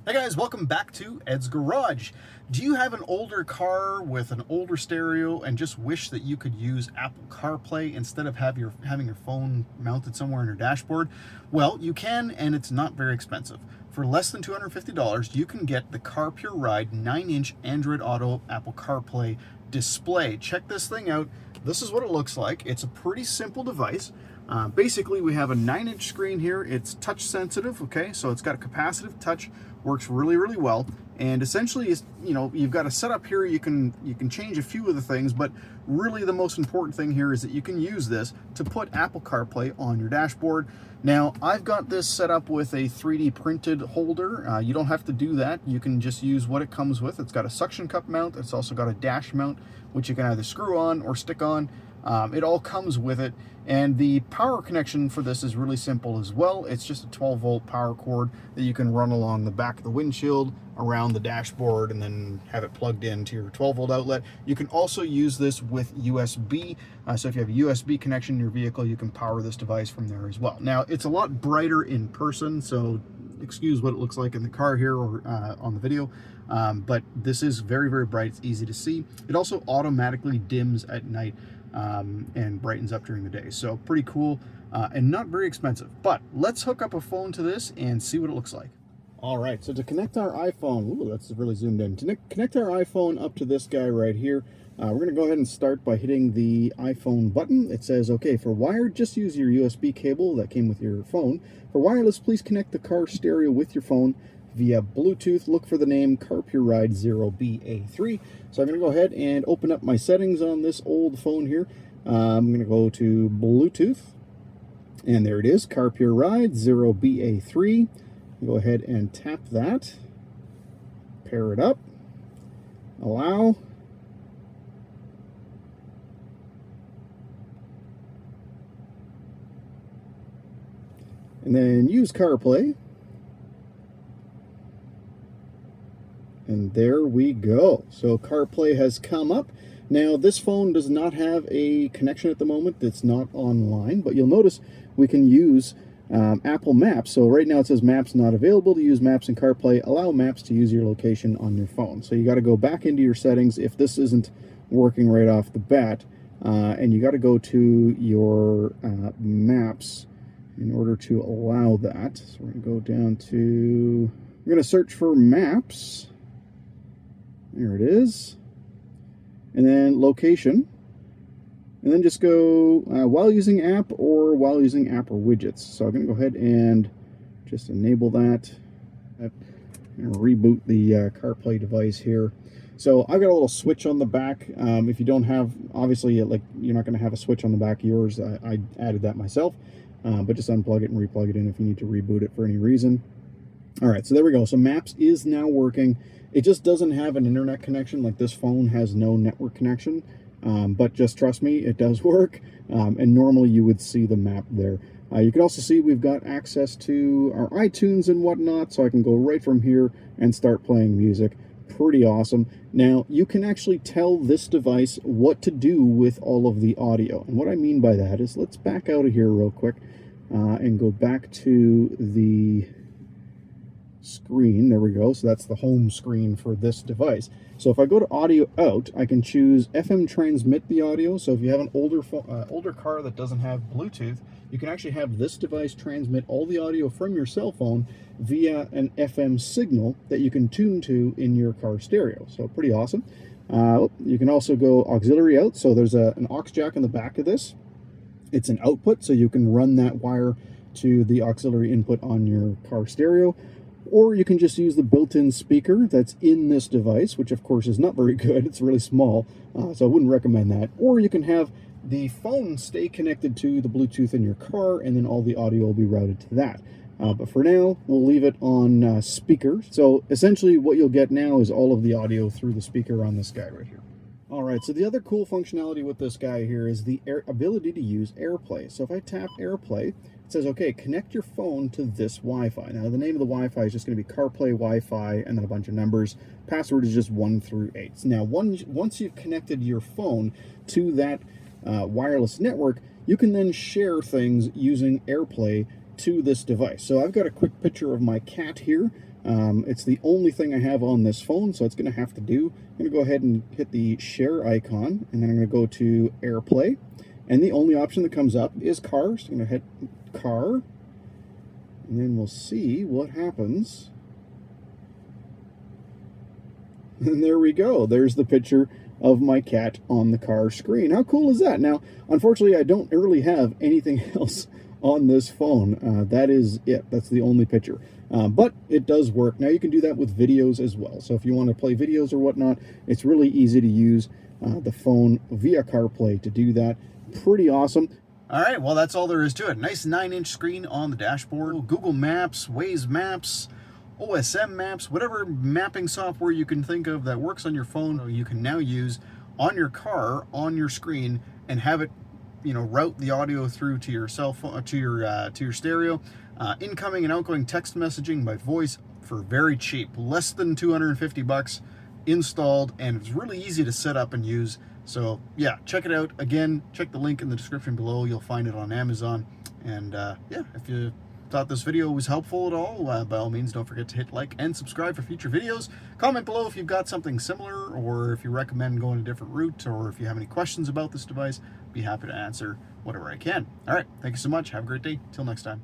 Hey guys, welcome back to Ed's Garage. Do you have an older car with an older stereo and just wish that you could use Apple CarPlay instead of having your phone mounted somewhere on your dashboard? Well, you can, and it's not very expensive. For less than $250, you can get the CarPure Ride 9-inch Android Auto Apple CarPlay display. Check this thing out. This is what it looks like. It's a pretty simple device. Basically, we have a 9-inch screen here. It's touch sensitive, okay? So it's got a capacitive touch, works really, really well. And essentially, you've got a setup here. You can change a few of the things, but really the most important thing here is that you can use this to put Apple CarPlay on your dashboard. Now, I've got this set up with a 3D printed holder. You don't have to do that. You can just use what it comes with. It's got a suction cup mount. It's also got a dash mount, which you can either screw on or stick on. It all comes with it, and the power connection for this is really simple as well. It's just a 12-volt power cord that you can run along the back of the windshield, around the dashboard, and then have it plugged into your 12-volt outlet. You can also use this with USB, so if you have a USB connection in your vehicle, you can power this device from there as well. Now, it's a lot brighter in person, so excuse what it looks like in the car here or on the video, but this is very, very bright. It's easy to see. It also automatically dims at night and brightens up during the day. So pretty cool and not very expensive. But let's hook up a phone to this and see what it looks like. All right, so to connect our iPhone, ooh, that's really zoomed in. To connect our iPhone up to this guy right here, we're going to go ahead and start by hitting the iPhone button. It says, okay, for wired, just use your USB cable that came with your phone. For wireless, please connect the car stereo with your phone. Via Bluetooth, look for the name Carpure Ride 0BA3. So I'm going to go ahead and open up my settings on this old phone here. I'm going to go to Bluetooth, and there it is, Carpure Ride 0BA3. Go ahead and tap that, pair it up, allow, and then use CarPlay. And there we go. So CarPlay has come up. Now, this phone does not have a connection at the moment. It's not online, but you'll notice we can use Apple Maps. So right now it says Maps not available. To use Maps in CarPlay, allow Maps to use your location on your phone. So you got to go back into your settings if this isn't working right off the bat, and you got to go to your Maps in order to allow that. So we're going to go down to, we're going to search for Maps. There it is. And then location. And then just go while using app or while using app or widgets. So I'm going to go ahead and just enable that. I'm going to reboot the CarPlay device here. So I've got a little switch on the back. If you don't have, obviously, you're not going to have a switch on the back of yours. I added that myself. But just unplug it and replug it in if you need to reboot it for any reason. All right, so there we go. So Maps is now working. It just doesn't have an internet connection. Like, this phone has no network connection, but just trust me, it does work. And normally you would see the map there. You can also see we've got access to our iTunes and whatnot, so I can go right from here and start playing music. Pretty awesome. Now, you can actually tell this device what to do with all of the audio. And what I mean by that is, let's back out of here real quick and go back to the screen. There we go. So that's the home screen for this device. So if I go to audio out, I can choose FM transmit the audio. So if you have an older car that doesn't have Bluetooth, you can actually have this device transmit all the audio from your cell phone via an FM signal that you can tune to in your car stereo. So pretty awesome. You can also go auxiliary out. So there's an aux jack on the back of this. It's an output, so you can run that wire to the auxiliary input on your car stereo. Or you can just use the built-in speaker that's in this device, which of course is not very good. It's really small, so I wouldn't recommend that. Or you can have the phone stay connected to the Bluetooth in your car, and then all the audio will be routed to that. But for now, we'll leave it on speaker. So essentially what you'll get now is all of the audio through the speaker on this guy right here. All right, so the other cool functionality with this guy here is the ability to use Airplay. So if I tap Airplay, it says, okay, connect your phone to this Wi-Fi. Now, the name of the Wi-Fi is just going to be Carplay Wi-Fi and then a bunch of numbers. Password is just 1 through 8. So now, once you've connected your phone to that wireless network, you can then share things using Airplay to this device. So I've got a quick picture of my cat here. It's the only thing I have on this phone, so it's going to have to do. I'm going to go ahead and hit the share icon, and then I'm going to go to Airplay. And the only option that comes up is car. So I'm going to hit car, and then we'll see what happens. And there we go. There's the picture of my cat on the car screen. How cool is that? Now, unfortunately, I don't really have anything else on this phone. That is it. That's the only picture. But it does work. Now, you can do that with videos as well. So if you want to play videos or whatnot, it's really easy to use the phone via CarPlay to do that. Pretty awesome. All right, well, that's all there is to it. Nice 9-inch screen on the dashboard. Google Maps, Waze Maps, OSM Maps, whatever mapping software you can think of that works on your phone, you can now use on your car, on your screen, and have it, route the audio through to your cell phone, to your stereo. Incoming and outgoing text messaging by voice for very cheap, less than 250 bucks installed, and it's really easy to set up and use. So yeah, check it out. Again, check the link in the description below. You'll find it on Amazon. And yeah, if you thought this video was helpful at all, by all means, don't forget to hit like and subscribe for future videos. Comment below if you've got something similar, or if you recommend going a different route, or if you have any questions about this device. Be happy to answer whatever I can. All right, thank you so much. Have a great day. Till next time.